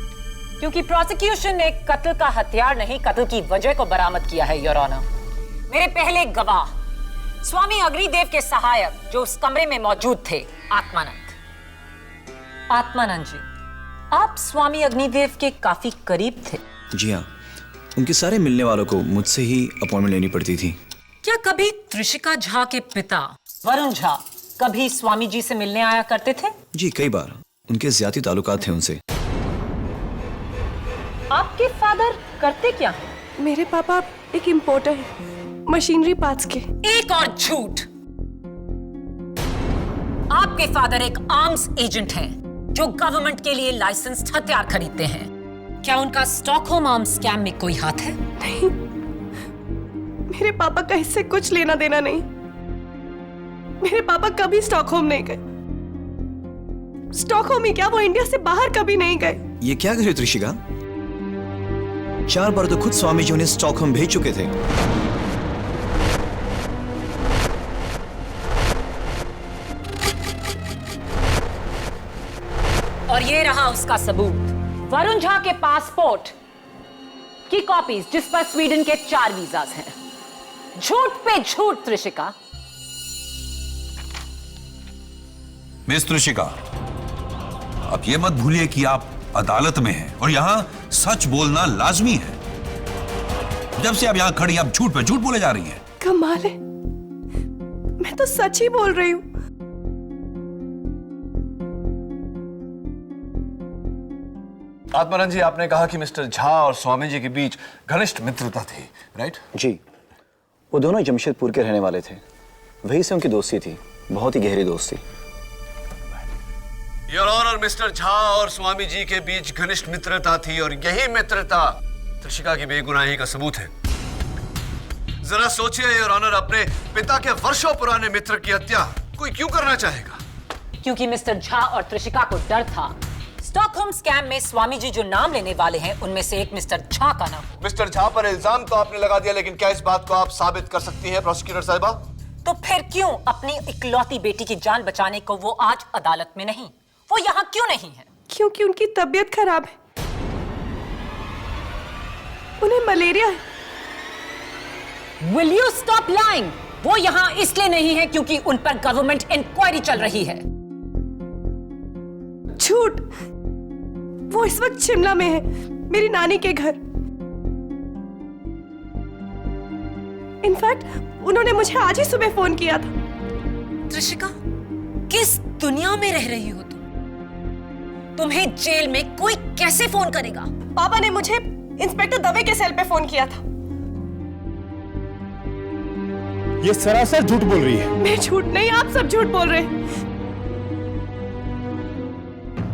[SPEAKER 8] क्योंकि प्रोसिक्यूशन ने कत्ल का हथियार नहीं, कत्ल की वजह को बरामद किया है योर ऑनर। मेरे पहले गवाह स्वामी अग्निदेव के सहायक जो उस कमरे में मौजूद थे, आत्मानंद। आत्मानंद जी, आप स्वामी अग्निदेव के काफी करीब थे।
[SPEAKER 13] जी हाँ, उनके सारे मिलने वालों को मुझसे ही अपॉइंटमेंट लेनी पड़ती थी।
[SPEAKER 8] क्या कभी त्रिशिका झा के पिता वरुण झा कभी स्वामी जी से मिलने आया करते थे?
[SPEAKER 13] जी कई बार। उनके ज्यादा ताल्लुकात थे उनसे।
[SPEAKER 8] आपके फादर करते क्या?
[SPEAKER 1] मेरे पापा एक इंपोर्टर है मशीनरी पार्ट्स के।
[SPEAKER 8] एक और झूठ। आपके फादर एक आर्म्स एजेंट हैं जो गवर्नमेंट के लिए लाइसेंस्ड हथियार खरीदते हैं। क्या उनका स्टॉकहोम आर्म्स स्कैम में कोई हाथ है?
[SPEAKER 1] नहीं, मेरे पापा का इससे कुछ लेना देना नहीं। मेरे पापा कभी स्टॉकहोम नहीं गए। स्टॉकहोम ही क्या, वो इंडिया से बाहर कभी नहीं गए।
[SPEAKER 13] ये क्या कर रही हो त्रिशिका? 4 बार तो खुद स्वामी जी उन्हें स्टॉकहोम भेज चुके थे।
[SPEAKER 8] और ये रहा उसका सबूत, वरुण झा के पासपोर्ट की कॉपीज जिस पर स्वीडन के 4 वीजास हैं। झूठ पे झूठ त्रिशिका।
[SPEAKER 10] मिस त्रिशिका, अब ये मत भूलिए कि आप अदालत में हैं और यहां सच बोलना लाजमी है। जब से आप यहां खड़ी आप झूठ पे झूठ बोले जा रही हैं।
[SPEAKER 1] कमाल है, मैं तो सच ही बोल रही हूं।
[SPEAKER 4] आत्मानंद जी, आपने कहा कि मिस्टर झा और स्वामी जी के बीच घनिष्ठ मित्रता थी, राइट?
[SPEAKER 13] जी, वो दोनों जमशेदपुर के रहने वाले थे। वहीं से उनकी दोस्ती थी, बहुत ही गहरी दोस्ती।
[SPEAKER 4] योर ऑनर, मिस्टर झा और स्वामी जी के बीच घनिष्ठ मित्रता थी और यही मित्रता त्रिशिका की बेगुनाही का सबूत है। जरा सोचिए योर ऑनर, अपने पिता के वर्षों पुराने मित्र की हत्या कोई क्यों करना चाहेगा?
[SPEAKER 8] क्योंकि मिस्टर झा और त्रिशिका को डर था स्टॉकहोम स्कैम में स्वामी जी जो नाम लेने वाले हैं उनमें से एक मिस्टर झा का नाम।
[SPEAKER 4] मिस्टर झा पर इल्जाम तो आपने लगा दिया, लेकिन क्या इस बात को आप साबित कर सकती हैं प्रोसिक्यूटर साहिबा?
[SPEAKER 8] तो फिर क्यों अपनी इकलौती बेटी की जान बचाने को वो आज अदालत में नहीं, वो यहाँ क्यों नहीं है?
[SPEAKER 7] क्योंकि उनकी तबीयत खराब है, उन्हें मलेरिया है।
[SPEAKER 8] Will you stop lying? वो यहाँ इसलिए नहीं है क्योंकि उन पर गवर्नमेंट इंक्वायरी चल रही है।
[SPEAKER 7] झूठ, वो इस वक्त शिमला में है, मेरी नानी के घर। इनफैक्ट उन्होंने मुझे आज ही सुबह फोन किया था।
[SPEAKER 8] त्रिशिका, किस दुनिया में रह रही हो तुम? तुम्हें जेल में कोई कैसे फोन करेगा?
[SPEAKER 7] पापा ने मुझे इंस्पेक्टर दवे के सेल पे फोन किया था।
[SPEAKER 5] ये सरासर झूठ बोल रही है।
[SPEAKER 7] मैं झूठ नहीं, आप सब झूठ बोल रहे हैं।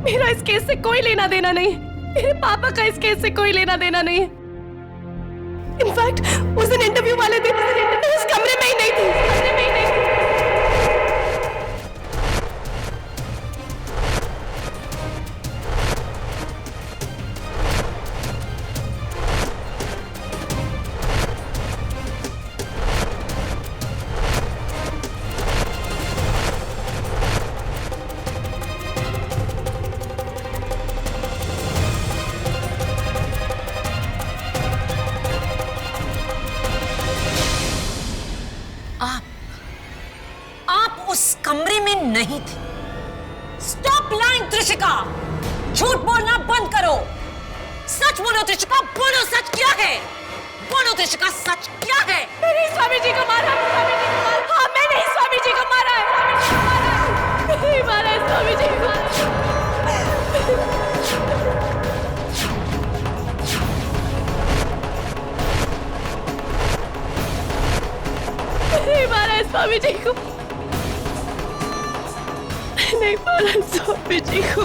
[SPEAKER 7] मेरा इस केस से कोई लेना देना नहीं है, मेरे पापा का इस केस से कोई लेना देना नहीं है। इनफैक्ट उस दिन इंटरव्यू वाले दिन मैं इस कमरे में ही नहीं थी।
[SPEAKER 8] आप उस कमरे में नहीं थे। स्टॉप लाइंग त्रिशिका, झूठ बोलना बंद करो। सच बोलो त्रिशिका, बोलो सच क्या है? बोलो त्रिशिका, सच क्या है?
[SPEAKER 7] मैंने स्वामी जी को मारा, हाँ मैंने स्वामी जी को मारा है, नहीं मारा है स्वामी जी को। नहीं मारा है स्वामी जी को, नहीं मारा है स्वामी जी को।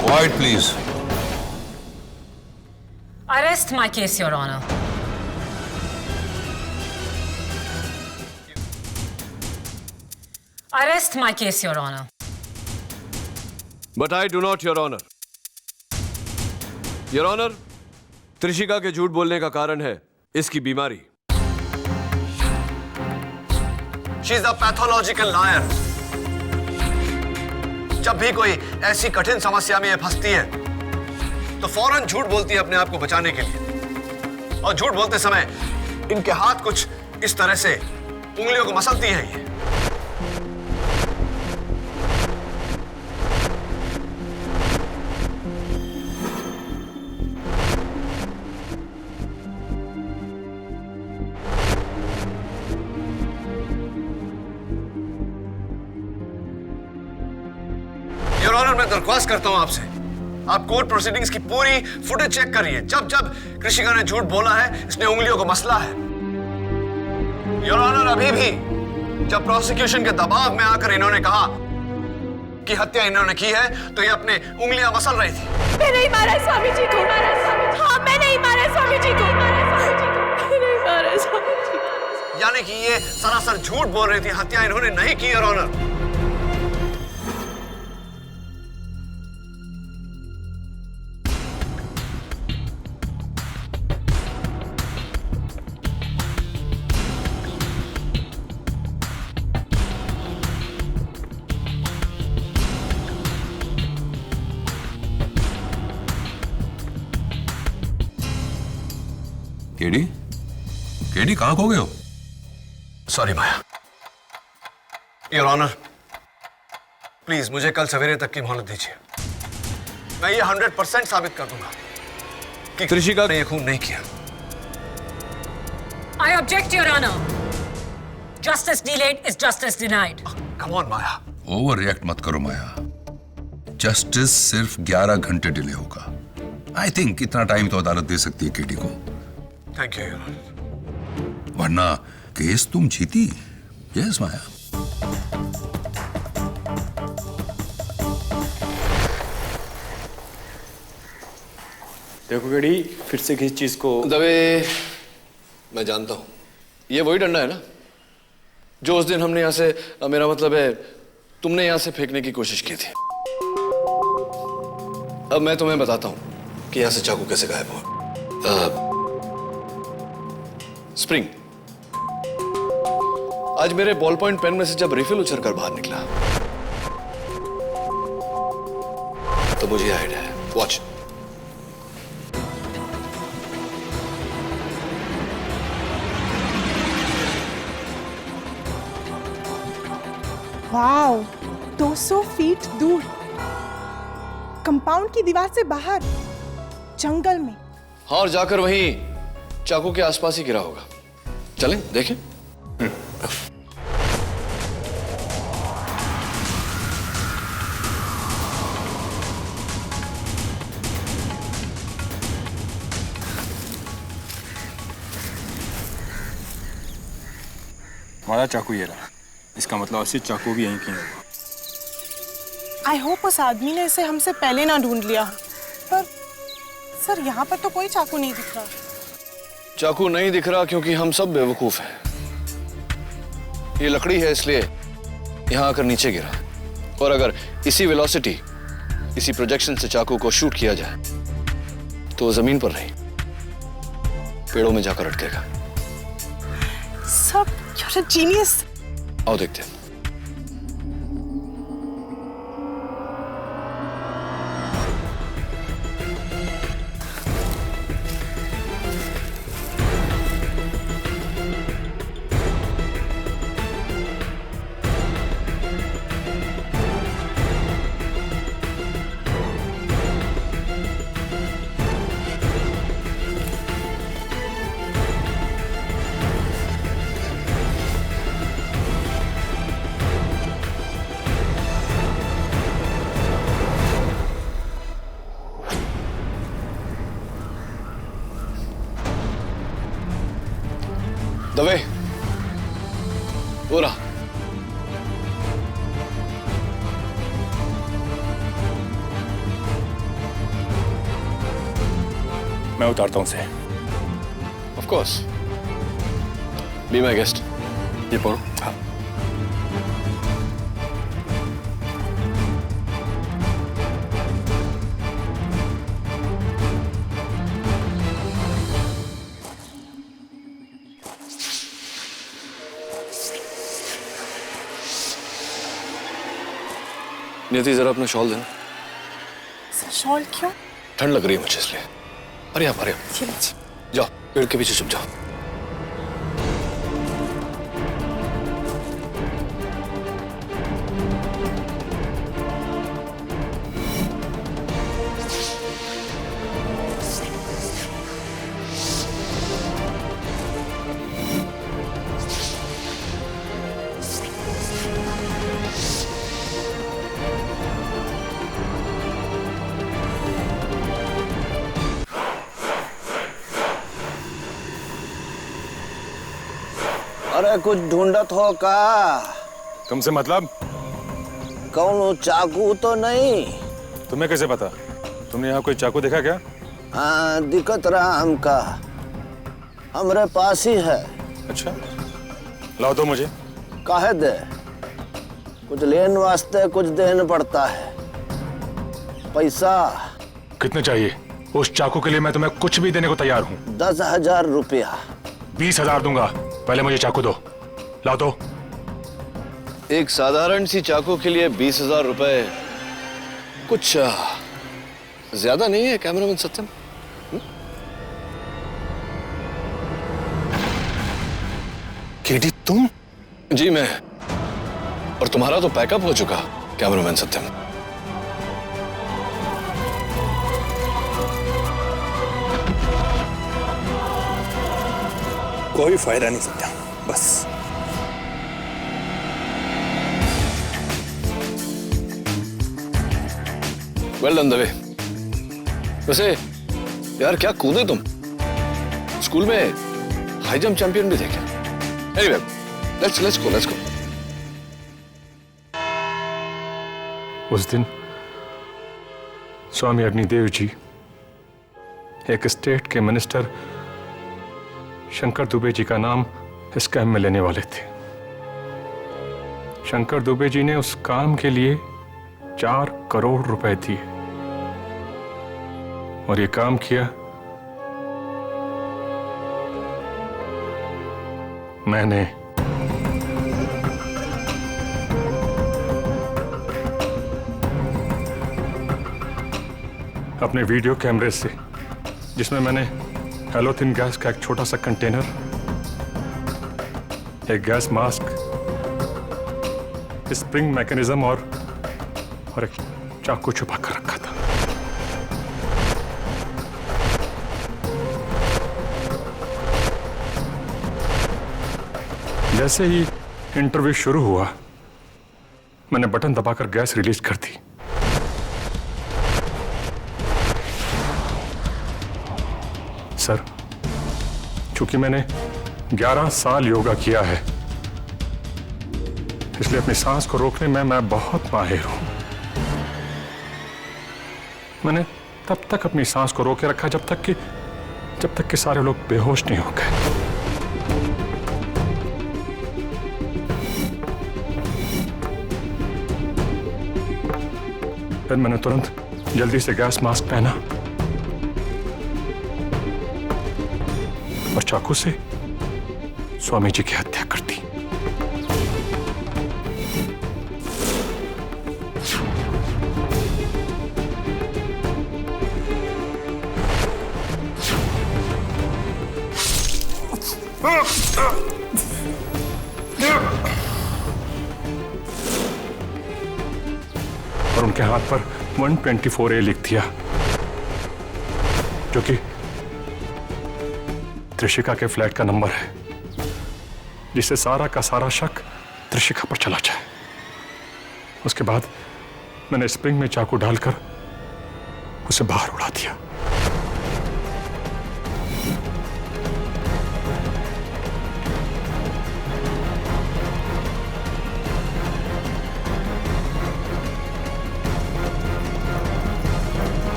[SPEAKER 10] Quiet, please.
[SPEAKER 8] Arrest my case, Your Honor. Arrest my case, Your Honor.
[SPEAKER 6] But I do not, Your Honor. Your Honor, Trishika के झूठ बोलने का कारण है इसकी बीमारी।
[SPEAKER 4] She is a pathological liar. जब भी कोई ऐसी कठिन समस्या में फंसती है तो फौरन झूठ बोलती है अपने आप को बचाने के लिए, और झूठ बोलते समय इनके हाथ कुछ इस तरह से उंगलियों को मसलती हैं ये। योर ऑनर, मैं दरख्वास्त करता हूं आपसे, आप कोर्ट प्रोसीडिंग्स की पूरी फुटेज चेक करिए। जब जब कृषिका ने झूठ बोला है, इसने उंगलियों को मसला है। योर ऑनर, अभी भी जब प्रोसिक्यूशन के दबाव में आकर इन्होंने कहा कि हत्या इन्होंने की है, तो ये अपने उंगलियां मसल रही थी।
[SPEAKER 7] मैं नहीं मारा स्वामी जी को, हाँ मैं नहीं मारा स्वामी जी को, नहीं मारा स्वामी जी को।
[SPEAKER 4] यानी कि ये सरासर झूठ बोल रही थी, हत्या इन्होंने नहीं की। योर ऑनर,
[SPEAKER 10] केडी, केडी कहां खो गए हो?
[SPEAKER 4] Sorry Maya. Your honour, please मुझे कल सवेरे तक की मोहलत दीजिए। मैं ये 100% साबित कर दूंगा कि
[SPEAKER 6] त्रिशिका
[SPEAKER 4] ने ये खून नहीं किया।
[SPEAKER 8] I object, Your Honor. Justice delayed is justice denied.
[SPEAKER 4] Come on, Maya.
[SPEAKER 10] Over react मत करो माया। जस्टिस सिर्फ 11 घंटे डिले होगा। आई थिंक इतना टाइम तो अदालत दे सकती है केडी को।
[SPEAKER 4] Thank you your honour.
[SPEAKER 10] वरना केस तुम जीती। यस माया।
[SPEAKER 5] देखो केडी, फिर से किस चीज को
[SPEAKER 4] दबे, मैं जानता हूं ये वही डंडा है ना जो उस दिन हमने यहाँ से, मेरा मतलब है तुमने यहाँ से फेंकने की कोशिश की थी। अब मैं तुम्हें बताता हूँ कि यहाँ से चाकू कैसे गायब हुआ। स्प्रिंग, आज मेरे बॉल पॉइंट पेन में से जब रिफिल उछलकर बाहर निकला तो मुझे आइडिया है। वॉच।
[SPEAKER 12] वाओ, 200 फीट दूर, कंपाउंड की दीवार से बाहर, जंगल में।
[SPEAKER 4] हाँ, और जाकर वहीं चाकू के आसपास ही गिरा होगा। चलें देखें।
[SPEAKER 5] हमारा चाकू ये रहा। इसका मतलब असली चाकू भी यहीं कहीं होगा।
[SPEAKER 12] आई होप उस आदमी ने इसे हमसे पहले ना ढूंढ लिया। पर सर, यहाँ पर तो कोई चाकू नहीं दिख रहा।
[SPEAKER 4] चाकू नहीं दिख रहा क्योंकि हम सब बेवकूफ हैं। ये लकड़ी है इसलिए यहां आकर नीचे गिरा, और अगर इसी वेलोसिटी, इसी प्रोजेक्शन से चाकू को शूट किया जाए तो जमीन पर नहीं, पेड़ों में जाकर अटकेगा।
[SPEAKER 12] Sir, you're a genius।
[SPEAKER 4] आओ देखते हैं। दवे, वो रहा।
[SPEAKER 11] मैं उतारता हूं उसे।
[SPEAKER 4] Of course, be my guest. ये पढ़ो। हाँ। नियति, जरा अपना शॉल देना।
[SPEAKER 12] शॉल क्यों?
[SPEAKER 4] ठंड लग रही है मुझे इसलिए। अरे आप, अरे आप। जाओ, पेड़ के पीछे छुप जाओ।
[SPEAKER 14] अरे कुछ ढूंढत हो का?
[SPEAKER 11] तुमसे मतलब?
[SPEAKER 14] कौन चाकू तो नहीं?
[SPEAKER 11] तुम्हें कैसे पता? तुमने यहाँ कोई चाकू देखा क्या?
[SPEAKER 14] हाँ, दिक्कत रहा हमका, हमरे पास ही है।
[SPEAKER 11] अच्छा, लाओ दो मुझे।
[SPEAKER 14] काहे दे? कुछ लेन वास्ते कुछ देना पड़ता है। पैसा
[SPEAKER 11] कितने चाहिए? उस चाकू के लिए मैं तुम्हें कुछ भी देने को तैयार हूँ।
[SPEAKER 14] 10,000 रुपया।
[SPEAKER 11] 20,000 दूंगा, पहले मुझे चाकू दो। लाओ दो।
[SPEAKER 4] एक साधारण सी चाकू के लिए 20,000 रुपए कुछ ज्यादा नहीं है कैमरामैन सत्यम?
[SPEAKER 11] केडी, तुम?
[SPEAKER 4] जी मैं। और तुम्हारा तो पैकअप हो चुका कैमरामैन सत्यम।
[SPEAKER 2] कोई फायदा नहीं सत्या, बस।
[SPEAKER 4] Well done Dave. वैसे यार क्या कूदे तुम, स्कूल में हाई जंप चैंपियन भी थे क्या? Anyway, let's go.
[SPEAKER 11] उस दिन स्वामी अग्निदेव जी एक स्टेट के मिनिस्टर शंकर दुबे जी का नाम स्कैम में लेने वाले थे। शंकर दुबे जी ने उस काम के लिए 4 करोड़ रुपए दिए और ये काम किया मैंने। अपने वीडियो कैमरे से, जिसमें मैंने हेलोथिन गैस का एक छोटा सा कंटेनर, एक गैस मास्क, स्प्रिंग मैकेनिज्म और एक चाकू छुपा कर रखा था। जैसे ही इंटरव्यू शुरू हुआ, मैंने बटन दबाकर गैस रिलीज कर दी। सर, चूंकि मैंने 11 साल योगा किया है, इसलिए अपनी सांस को रोकने में मैं बहुत माहिर हूं। मैंने तब तक अपनी सांस को रोके रखा जब तक कि सारे लोग बेहोश नहीं हो गए। फिर मैंने तुरंत जल्दी से गैस मास्क पहना और चाकू से स्वामी जी की हत्या कर दी। और उनके हाथ पर 124A लिख दिया, जो कि त्रिशिका के फ्लैट का नंबर है, जिससे सारा का सारा शक त्रिशिका पर चला जाए। उसके बाद मैंने स्प्रिंग में चाकू डालकर उसे बाहर उड़ा दिया।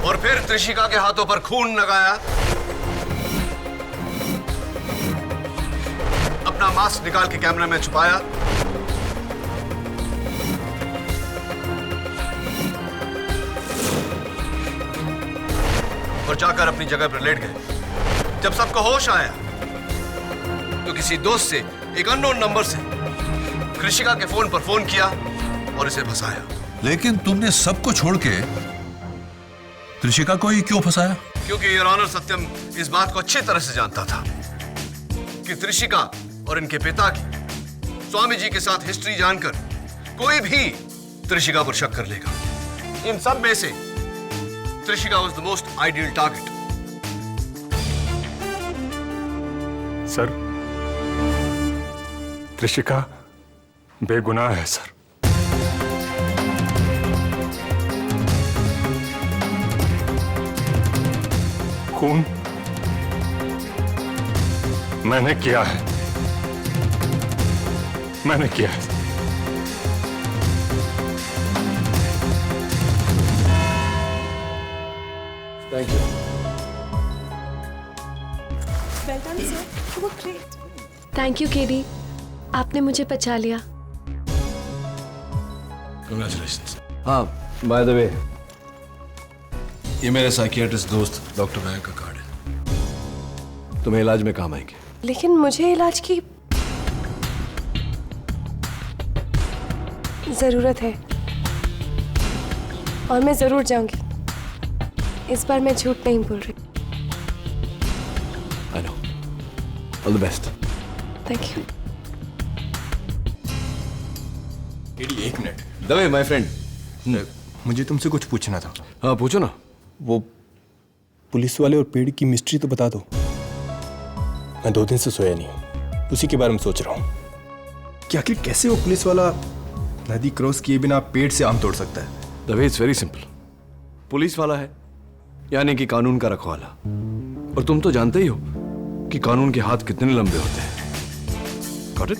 [SPEAKER 4] और फिर त्रिशिका के हाथों पर खून लगाया, अपना मास्क निकाल के कैमरे में छुपाया और जाकर अपनी जगह पर लेट गए। जब सबको होश आया तो किसी दोस्त से एक अननोन नंबर से त्रिशिका के फोन पर फोन किया और इसे फंसाया।
[SPEAKER 10] लेकिन तुमने सबको छोड़ के त्रिशिका को ही क्यों फंसाया?
[SPEAKER 4] क्योंकि योर ऑनर सत्यम इस बात को अच्छी तरह से जानता था कि त्रिशिका और इनके पिता की स्वामी जी के साथ हिस्ट्री जानकर कोई भी त्रिशिका पर शक कर लेगा। इन सब में से Trishika was the most ideal target.
[SPEAKER 11] Sir, Trishika बेगुनाह है सर। खून मैंने किया है, मैंने किया है।
[SPEAKER 13] Thank you.
[SPEAKER 7] Well done, sir. You were great.
[SPEAKER 1] Thank you KD, आपने मुझे बचा लिया।
[SPEAKER 10] Congratulations.
[SPEAKER 6] हाँ, बाय द वे,
[SPEAKER 10] ये मेरे साइकियाट्रिस्ट दोस्त डॉक्टर नायक का कार्ड है।
[SPEAKER 6] तुम्हें इलाज में काम आएंगे।
[SPEAKER 1] लेकिन मुझे इलाज की जरूरत है और मैं जरूर जाऊंगी। इस बार मैं झूठ नहीं बोल रही।
[SPEAKER 6] I know. All the best.
[SPEAKER 1] Thank you.
[SPEAKER 5] एक मिनट।
[SPEAKER 6] दवे माय फ्रेंड,
[SPEAKER 5] मुझे तुमसे कुछ पूछना था।
[SPEAKER 6] हाँ पूछो ना।
[SPEAKER 5] वो पुलिस वाले और पेड़ की मिस्ट्री तो बता दो। मैं 2 दिन से सोया नहीं हूँ, उसी के बारे में सोच रहा हूँ कि आखिर कैसे वो पुलिस वाला नदी क्रॉस किए बिना पेड़ से आम तोड़ सकता है।
[SPEAKER 6] Dave, it's very simple. Police वाला है यानी कि कानून का रखवाला, और तुम तो जानते ही हो कि कानून के हाथ कितने लंबे होते हैं। Got it?